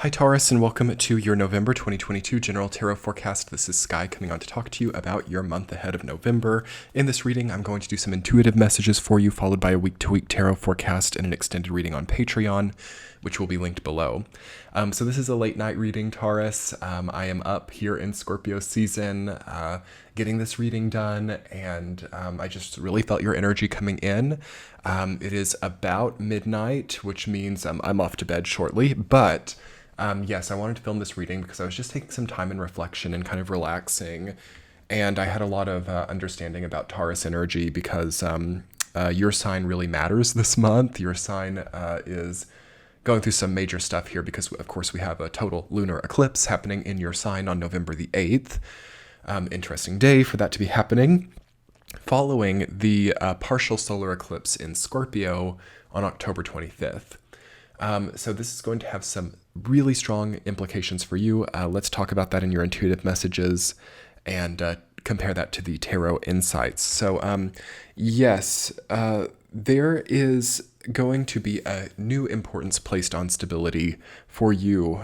Hi Taurus, and welcome to your November 2022 General Tarot Forecast. This is Sky coming on to talk to you about your month ahead of November. In this reading, I'm going to do some intuitive messages for you, followed by a week-to-week tarot forecast and an extended reading on Patreon, which will be linked below. So this is a late night reading, Taurus. I am up here in Scorpio season, getting this reading done, and I just really felt your energy coming in. It is about midnight, which means I'm off to bed shortly, but yes, I wanted to film this reading because I was just taking some time in reflection and kind of relaxing. And I had a lot of understanding about Taurus energy because your sign really matters this month. Your sign is going through some major stuff here because, of course, we have a total lunar eclipse happening in your sign on November the 8th. Interesting day for that to be happening. Following the partial solar eclipse in Scorpio on October 25th. So this is going to have some really strong implications for you. Let's talk about that in your intuitive messages and compare that to the tarot insights. So yes, there is going to be a new importance placed on stability for you.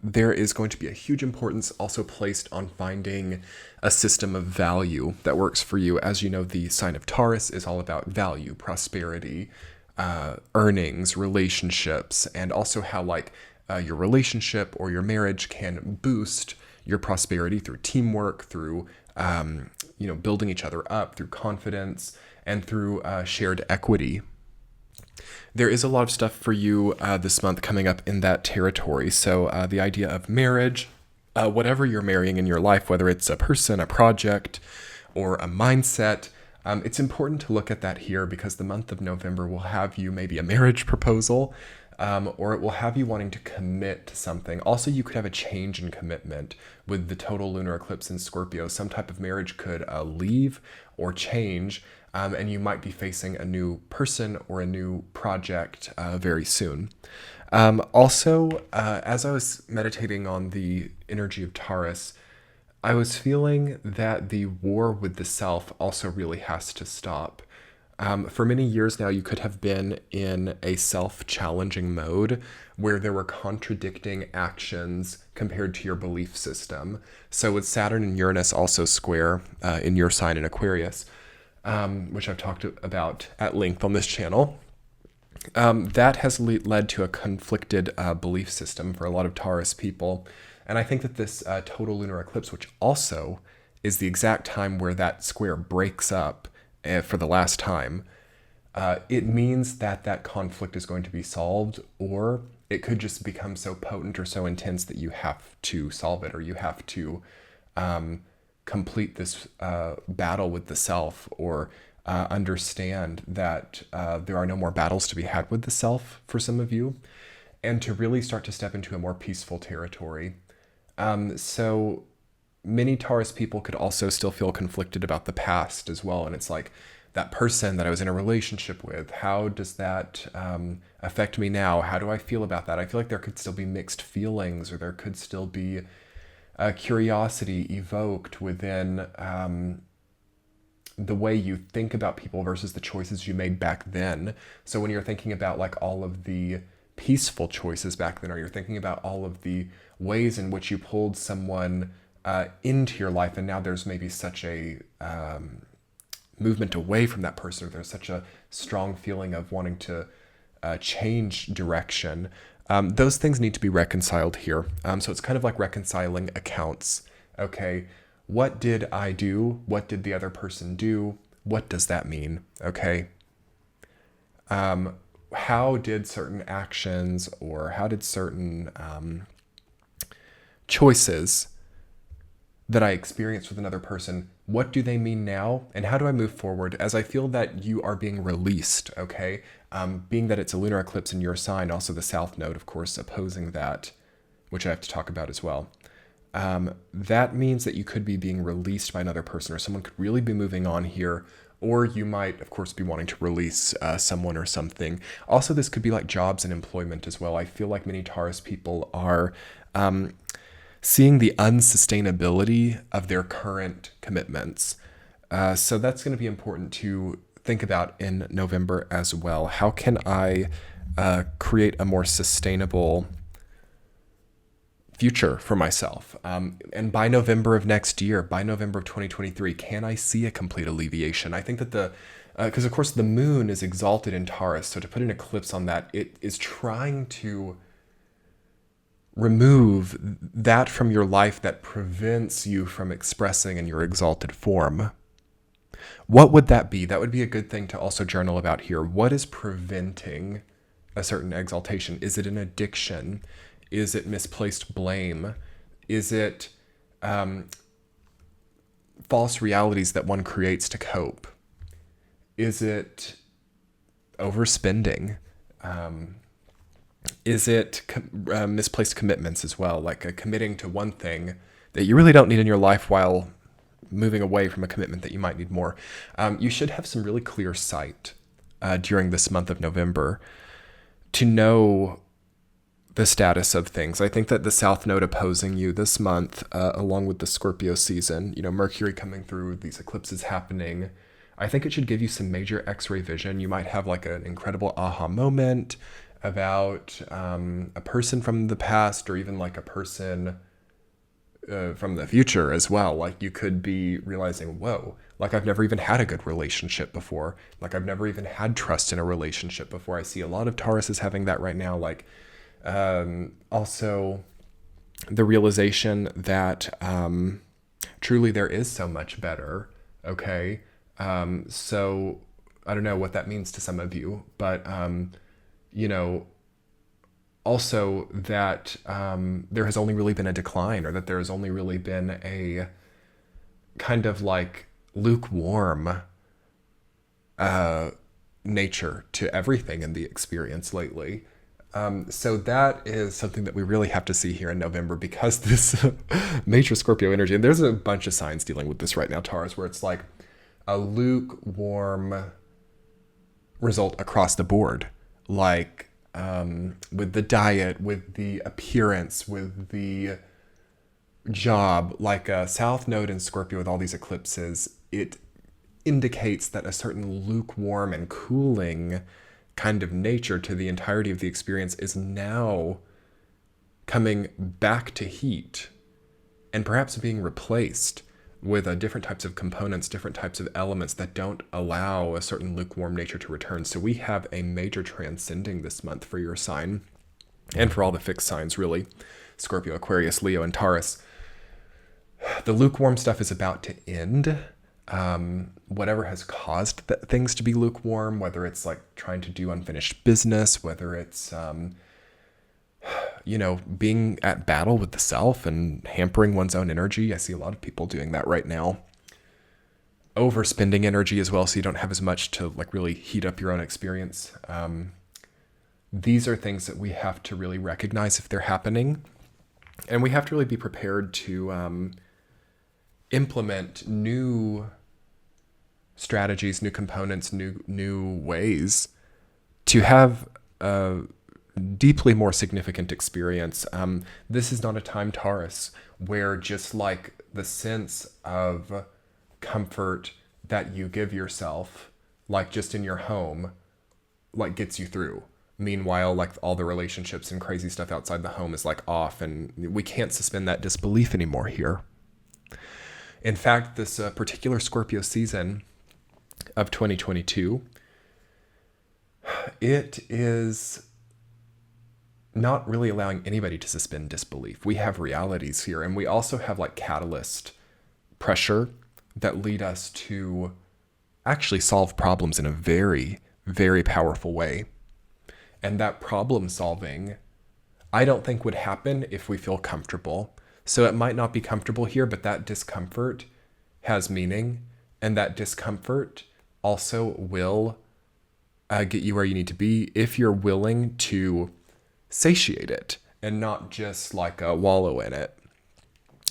There is going to be a huge importance also placed on finding a system of value that works for you. As you know, the sign of Taurus is all about value, prosperity, earnings, relationships, and also how your relationship or your marriage can boost your prosperity through teamwork, through building each other up, through confidence, and through shared equity. There is a lot of stuff for you this month coming up in that territory. So the idea of marriage, whatever you're marrying in your life, whether it's a person, a project, or a mindset, it's important to look at that here because the month of November will have you maybe a marriage proposal, or it will have you wanting to commit to something. Also, you could have a change in commitment with the total lunar eclipse in Scorpio. Some type of marriage could leave or change, and you might be facing a new person or a new project very soon. Also, as I was meditating on the energy of Taurus, I was feeling that the war with the self also really has to stop. For many years now, you could have been in a self-challenging mode where there were contradicting actions compared to your belief system. So with Saturn and Uranus also square in your sign in Aquarius, which I've talked about at length on this channel, that has led to a conflicted belief system for a lot of Taurus people. And I think that this total lunar eclipse, which also is the exact time where that square breaks up for the last time, it means that that conflict is going to be solved, or it could just become so potent or so intense that you have to solve it, or you have to complete this battle with the self, or understand that there are no more battles to be had with the self for some of you, and to really start to step into a more peaceful territory. So many Taurus people could also still feel conflicted about the past as well. And it's like, that person that I was in a relationship with, how does that affect me now? How do I feel about that? I feel like there could still be mixed feelings, or there could still be curiosity evoked within the way you think about people versus the choices you made back then. So when you're thinking about all of the peaceful choices back then, or you're thinking about all of the ways in which you pulled someone into your life, and now there's maybe such a movement away from that person, or there's such a strong feeling of wanting to change direction. Those things need to be reconciled here. So it's kind of like reconciling accounts. Okay, what did I do? What did the other person do? What does that mean? Okay. How did certain actions, or how did certain choices that I experienced with another person, what do they mean now? And how do I move forward as I feel that you are being released, okay? Being that it's a lunar eclipse in your sign, also the South Node, of course, opposing that, which I have to talk about as well. That means that you could be being released by another person, or someone could really be moving on here, or you might, of course, be wanting to release someone or something. Also, this could be like jobs and employment as well. I feel like many Taurus people are seeing the unsustainability of their current commitments. So that's going to be important to think about in November as well. How can I create a more sustainable future for myself? And by November of next year, by November of 2023, can I see a complete alleviation? I think that because of course the moon is exalted in Taurus, so to put an eclipse on that, it is trying to remove that from your life that prevents you from expressing in your exalted form. What would that be? That would be a good thing to also journal about here. What is preventing a certain exaltation? Is it an addiction? Is it misplaced blame? Is it false realities that one creates to cope? Is it overspending? Is it misplaced commitments as well, like committing to one thing that you really don't need in your life while moving away from a commitment that you might need more? You should have some really clear sight during this month of November to know the status of things. I think that the South Node opposing you this month, along with the Scorpio season, Mercury coming through, these eclipses happening, I think it should give you some major X-ray vision. You might have like an incredible aha moment about a person from the past, or even like a person from the future as well. Like you could be realizing, whoa, like I've never even had a good relationship before. Like I've never even had trust in a relationship before. I see a lot of Tauruses having that right now. Like also the realization that truly there is so much better. Okay. So I don't know what that means to some of you, but also that there has only really been a decline, or that there has only really been a kind of like lukewarm nature to everything in the experience lately. So that is something that we really have to see here in November, because this major Scorpio energy, and there's a bunch of signs dealing with this right now, Taurus, where it's like a lukewarm result across the board, like with the diet, with the appearance, with the job, like a South Node in Scorpio with all these eclipses, it indicates that a certain lukewarm and cooling kind of nature to the entirety of the experience is now coming back to heat, and perhaps being replaced with different types of components, different types of elements that don't allow a certain lukewarm nature to return. So we have a major transcending this month for your sign, and for all the fixed signs really, Scorpio, Aquarius, Leo, and Taurus. The lukewarm stuff is about to end. Whatever has caused things to be lukewarm, whether it's like trying to do unfinished business, whether it's being at battle with the self and hampering one's own energy. I see a lot of people doing that right now. Overspending energy as well, so you don't have as much to like really heat up your own experience. These are things that we have to really recognize if they're happening, and we have to really be prepared to implement new strategies, new components, new ways to have deeply more significant experience. This is not a time, Taurus, where just like the sense of comfort that you give yourself, like just in your home, like gets you through. Meanwhile, like all the relationships and crazy stuff outside the home is like off, and we can't suspend that disbelief anymore here. In fact, this particular Scorpio season of 2022, it is not really allowing anybody to suspend disbelief. We have realities here, and we also have like catalyst pressure that lead us to actually solve problems in a very, very powerful way. And that problem solving, I don't think would happen if we feel comfortable. So it might not be comfortable here, but that discomfort has meaning, and that discomfort also will get you where you need to be if you're willing to satiate it and not just like wallow in it.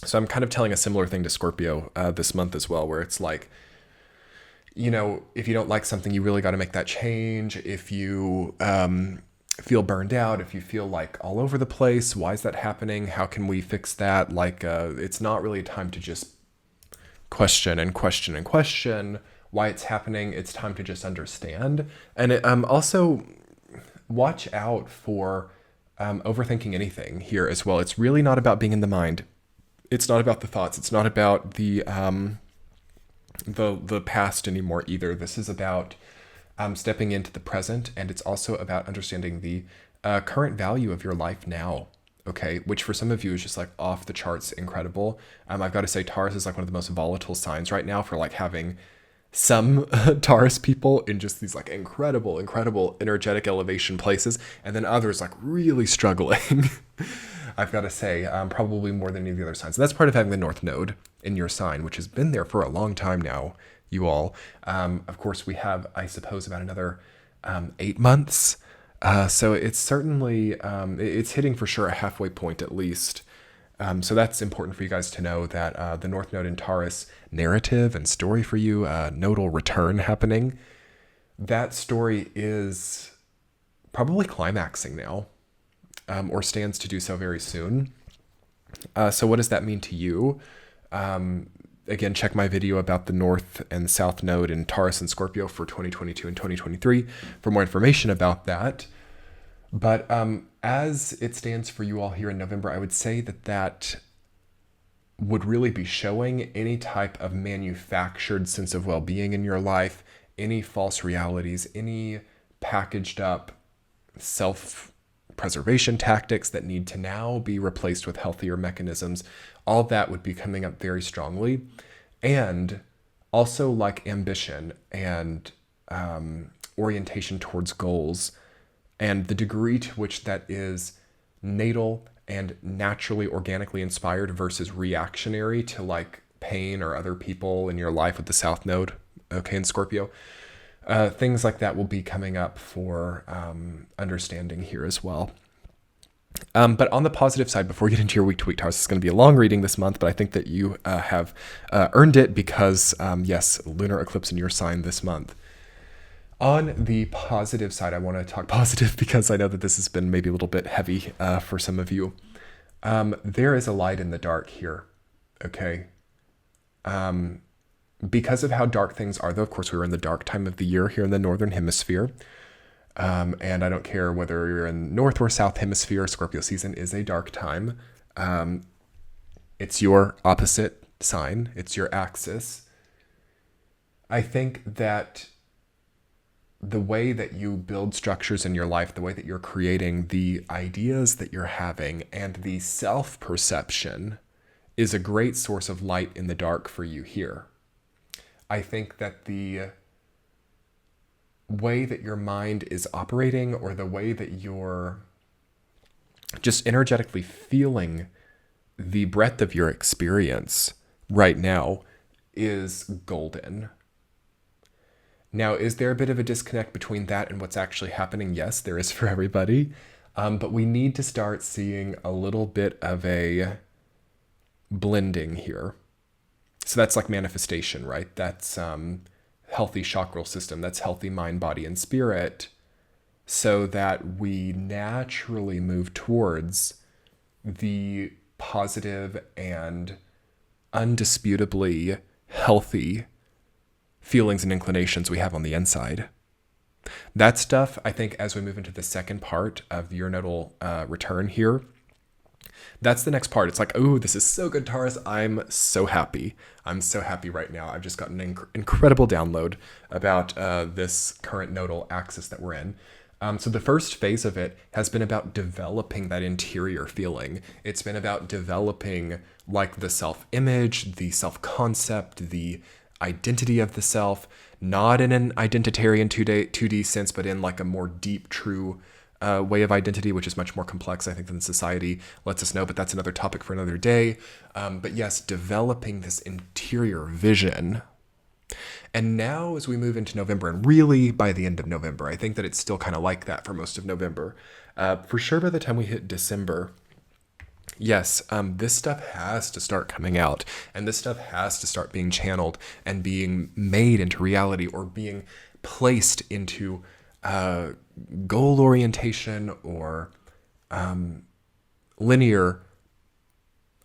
So I'm kind of telling a similar thing to Scorpio this month as well, where it's like, if you don't like something, you really got to make that change. If you feel burned out, if you feel like all over the place, why is that happening? How can we fix that? Like, it's not really a time to just question and question and question why it's happening. It's time to just understand. And also watch out for overthinking anything here as well. It's really not about being in the mind. It's not about the thoughts. It's not about the past anymore either. This is about stepping into the present, and it's also about understanding the current value of your life now. Okay, which for some of you is just like off the charts incredible. I've got to say, Taurus is like one of the most volatile signs right now, for like having some Taurus people in just these like incredible energetic elevation places, and then others like really struggling. I've got to say, probably more than any of the other signs. And that's part of having the North Node in your sign, which has been there for a long time now, you all. Of course, we have, I suppose, about another 8 months. So it's certainly, it's hitting for sure a halfway point at least. So that's important for you guys to know, that the North Node in Taurus narrative and story for you, nodal return happening, that story is probably climaxing now, or stands to do so very soon. So what does that mean to you? Again, check my video about the North and South Node in Taurus and Scorpio for 2022 and 2023 for more information about that. But as it stands for you all here in November, I would say that that would really be showing any type of manufactured sense of well-being in your life, any false realities, any packaged up self-preservation tactics that need to now be replaced with healthier mechanisms. All that would be coming up very strongly. And also like ambition and orientation towards goals, and the degree to which that is natal and naturally, organically inspired versus reactionary to like pain or other people in your life with the South Node, okay, in Scorpio. Things like that will be coming up for understanding here as well. But on the positive side, before we get into your week-to-week Taurus, it's going to be a long reading this month, but I think that you have earned it because, yes, lunar eclipse in your sign this month. On the positive side, I want to talk positive because I know that this has been maybe a little bit heavy for some of you. There is a light in the dark here, okay? Because of how dark things are, though, of course, we're in the dark time of the year here in the Northern Hemisphere. And I don't care whether you're in North or South Hemisphere, Scorpio season is a dark time. It's your opposite sign. It's your axis. I think that the way that you build structures in your life, the way that you're creating the ideas that you're having, and the self-perception is a great source of light in the dark for you here. I think that the way that your mind is operating, or the way that you're just energetically feeling the breadth of your experience right now, is golden. Now, is there a bit of a disconnect between that and what's actually happening? Yes, there is for everybody. But we need to start seeing a little bit of a blending here. So that's like manifestation, right? That's healthy chakral system. That's healthy mind, body, and spirit. So that we naturally move towards the positive and undisputably healthy feelings and inclinations we have on the inside. That stuff, I think, as we move into the second part of your nodal return here, that's the next part. It's like, oh, this is so good, Taurus. I'm so happy. I'm so happy right now. I've just gotten an incredible download about this current nodal axis that we're in. So the first phase of it has been about developing that interior feeling. It's been about developing like the self-image, the self-concept, the identity of the self, not in an identitarian 2D sense, but in like a more deep, true way of identity, which is much more complex, I think, than society lets us know, but that's another topic for another day. But yes, developing this interior vision. And now as we move into November, and really by the end of November, I think that it's still kind of like that for most of November. For sure by the time we hit December, yes, this stuff has to start coming out, and this stuff has to start being channeled and being made into reality, or being placed into goal orientation or linear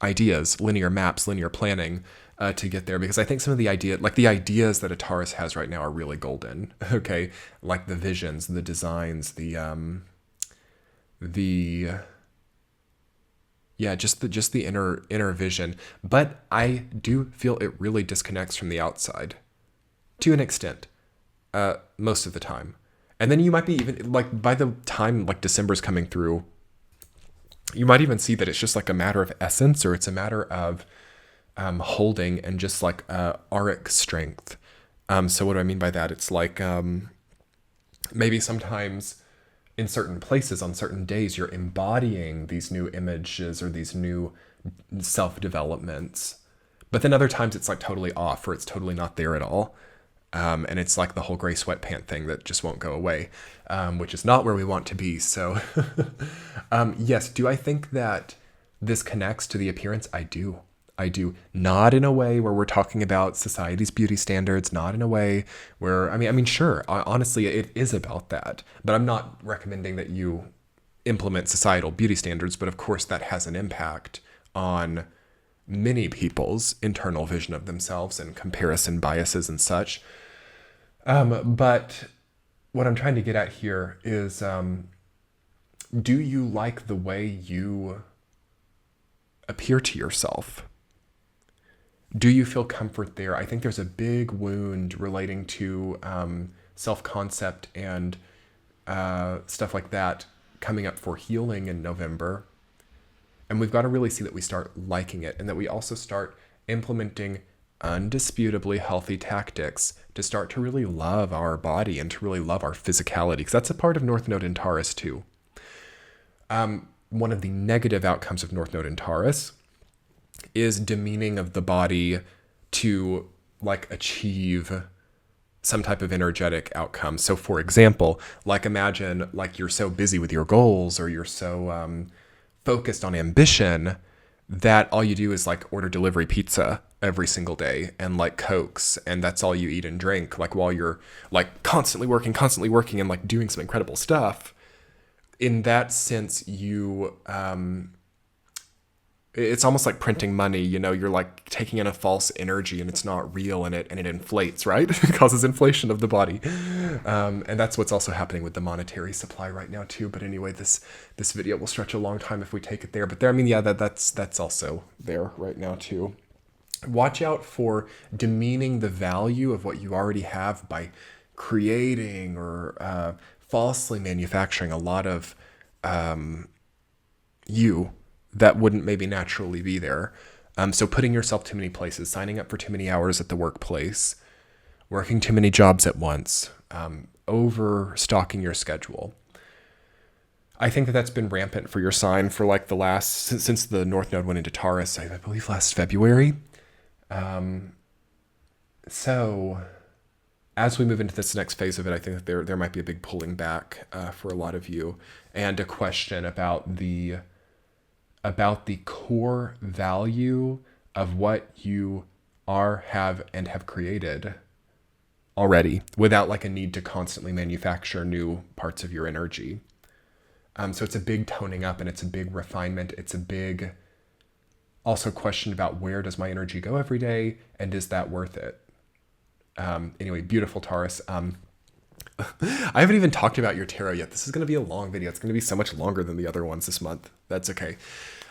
ideas, linear maps, linear planning to get there. Because I think some of the ideas that a Taurus has right now are really golden. Okay, like the visions, the designs, the the just the inner vision. But I do feel it really disconnects from the outside to an extent, most of the time. And then you might be even like by the time like December's coming through, you might even see that it's just like a matter of essence, or it's a matter of holding and just like auric strength. So what do I mean by that? It's like maybe sometimes in certain places on certain days, you're embodying these new images or these new self-developments. But then other times it's like totally off, or it's totally not there at all. And it's like the whole gray sweatpant thing that just won't go away, which is not where we want to be. So yes, do I think that this connects to the appearance? I do. I do. Not in a way where we're talking about society's beauty standards, not in a way where, I mean, sure, honestly, it is about that, but I'm not recommending that you implement societal beauty standards, but of course that has an impact on many people's internal vision of themselves and comparison biases and such. But what I'm trying to get at here is, do you like the way you appear to yourself? Do you feel comfort there? I think there's a big wound relating to self-concept and stuff like that coming up for healing in November. And we've got to really see that we start liking it, and that we also start implementing undisputably healthy tactics to start to really love our body and to really love our physicality, because that's a part of North Node in Taurus too. One of the negative outcomes of North Node in Taurus is demeaning of the body to like achieve some type of energetic outcome. So for example, like imagine like you're so busy with your goals, or you're so focused on ambition that all you do is like order delivery pizza every single day and like Cokes, and that's all you eat and drink, like while you're like constantly working and like doing some incredible stuff. In that sense, you it's almost like printing money, you know, you're like taking in a false energy and it's not real, and it inflates, right? It causes inflation of the body. And that's what's also happening with the monetary supply right now too. But anyway, this video will stretch a long time if we take it there. But there, I mean, yeah, that's also there right now too. Watch out for demeaning the value of what you already have by creating or falsely manufacturing a lot of you that wouldn't maybe naturally be there. So putting yourself too many places, signing up for too many hours at the workplace, working too many jobs at once, overstocking your schedule. I think that that's been rampant for your sign for like since the North Node went into Taurus, I believe last February. So as we move into this next phase of it, I think that there might be a big pulling back for a lot of you, and a question about the core value of what you have created already, without like a need to constantly manufacture new parts of your energy. So it's a big toning up, and it's a big refinement. It's a big also question about where does my energy go every day, and is that worth it? Anyway, beautiful Taurus. I haven't even talked about your tarot yet. This is going to be a long video. It's going to be so much longer than the other ones this month. That's okay.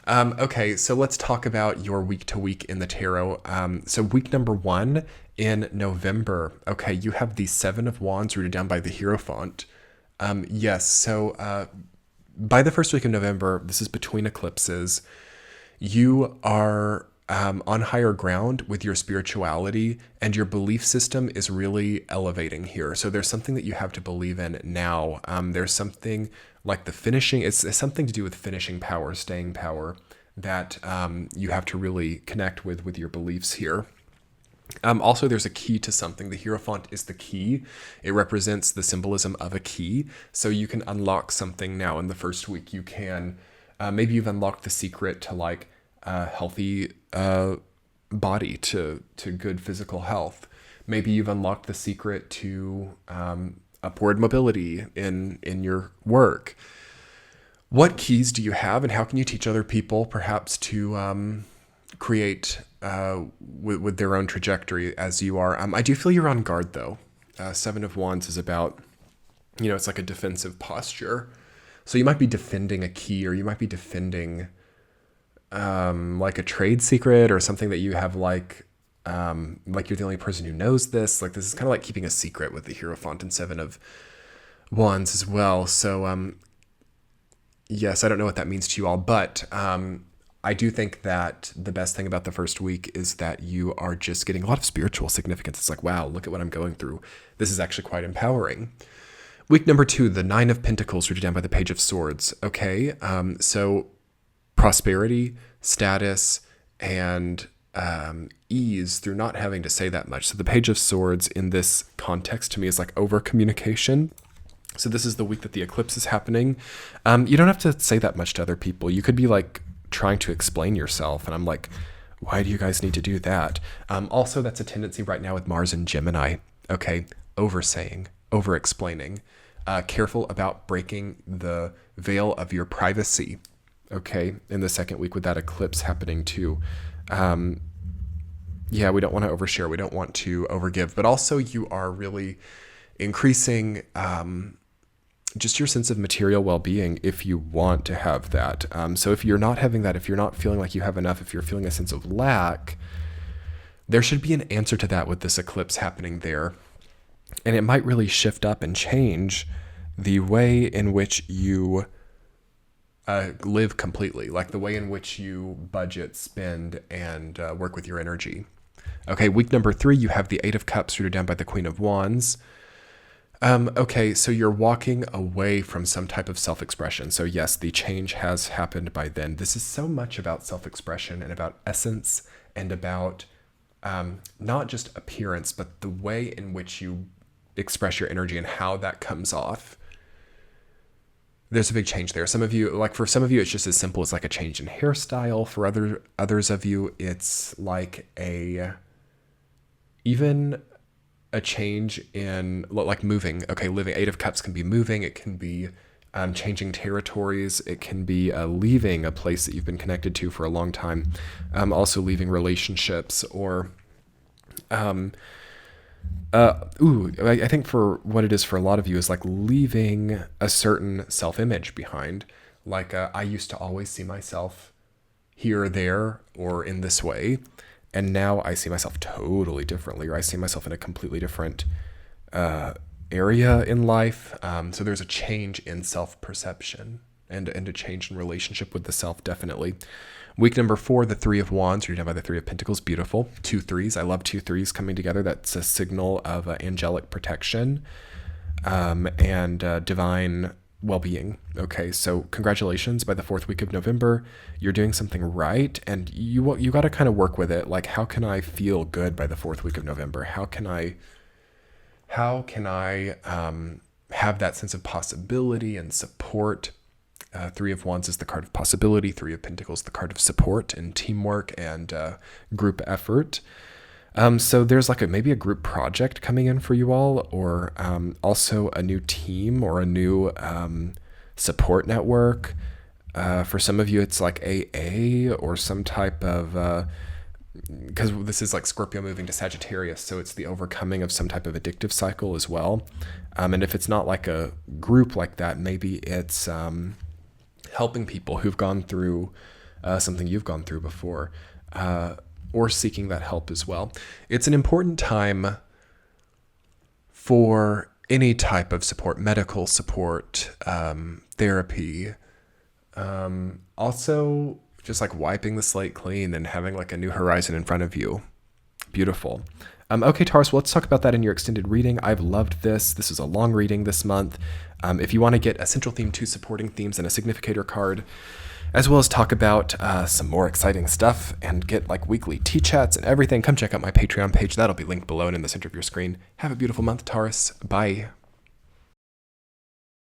Okay, so let's talk about your week to week in the tarot. So week number 1 in November. Okay, you have the 7 of Wands rooted down by the Hierophant. Yes, so by the first week of November, this is between eclipses. You are on higher ground with your spirituality, and your belief system is really elevating here. So there's something that you have to believe in now. There's something like the finishing, it's something to do with finishing power, staying power, that you have to really connect with your beliefs here. Also, there's a key to something. The Hierophant is the key. It represents the symbolism of a key. So you can unlock something now in the first week. You can, maybe you've unlocked the secret to like healthy body, to good physical health. Maybe you've unlocked the secret to upward mobility in your work. What keys do you have, and how can you teach other people perhaps to create with their own trajectory as you are? I do feel you're on guard though. 7 of Wands is about, it's like a defensive posture. So you might be defending a key, or you might be defending like a trade secret or something that you have like you're the only person who knows this. Like this is kind of like keeping a secret with the Hierophant and Seven of Wands as well. So yes, I don't know what that means to you all, but I do think that the best thing about the first week is that you are just getting a lot of spiritual significance. It's like, wow, look at what I'm going through. This is actually quite empowering. Week number 2, the Nine of Pentacles rooted down by the Page of Swords. Okay, so prosperity, status, and ease through not having to say that much. So the Page of Swords in this context to me is like over communication. So this is the week that the eclipse is happening. You don't have to say that much to other people. You could be like trying to explain yourself, and I'm like, why do you guys need to do that? Also, that's a tendency right now with Mars and Gemini. Okay, oversaying, over-explaining. Careful about breaking the veil of your privacy. Okay, in the second week with that eclipse happening too. Yeah, we don't want to overshare. We don't want to overgive, but also you are really increasing just your sense of material well-being if you want to have that. So if you're not having that, if you're not feeling like you have enough, if you're feeling a sense of lack, there should be an answer to that with this eclipse happening there. And it might really shift up and change the way in which you live completely, like the way in which you budget, spend, and work with your energy. Okay, week number 3, you have the Eight of Cups rooted down by the Queen of Wands. Okay, so you're walking away from some type of self-expression. So yes, the change has happened by then. This is so much about self-expression and about essence and about not just appearance, but the way in which you express your energy and how that comes off. There's a big change there. Some of you, like for some of you, it's just as simple as like a change in hairstyle. For others of you, it's like even a change in like moving. Okay, living. Eight of Cups can be moving. It can be changing territories. It can be leaving a place that you've been connected to for a long time. Also leaving relationships or I think for what it is for a lot of you is like leaving a certain self-image behind. Like I used to always see myself here or there or in this way. And now I see myself totally differently, or I see myself in a completely different area in life. So there's a change in self-perception and a change in relationship with the self, definitely. Week number 4, the Three of Wands, rooted down by the Three of Pentacles. Beautiful. 2 threes. I love 2 threes coming together. That's a signal of angelic protection and divine well-being. Okay, so congratulations. By the 4th week of November, you're doing something right, and you got to kind of work with it. Like, how can I feel good by the 4th week of November? How can I have that sense of possibility and support? Three of Wands is the card of possibility. Three of Pentacles, the card of support and teamwork and group effort. So there's like maybe a group project coming in for you all, or also a new team or a new support network. For some of you, it's like AA or some type of, because this is like Scorpio moving to Sagittarius, so it's the overcoming of some type of addictive cycle as well. And if it's not like a group like that, maybe it's helping people who've gone through something you've gone through before, or seeking that help as well. It's an important time for any type of support, medical support, therapy, also just like wiping the slate clean and having like a new horizon in front of you. Beautiful. Okay, Taurus, well, let's talk about that in your extended reading. I've loved this. This is a long reading this month. If you want to get a central theme, 2 supporting themes, and a significator card, as well as talk about some more exciting stuff and get like weekly tea chats and everything, come check out my Patreon page. That'll be linked below and in the center of your screen. Have a beautiful month, Taurus. Bye.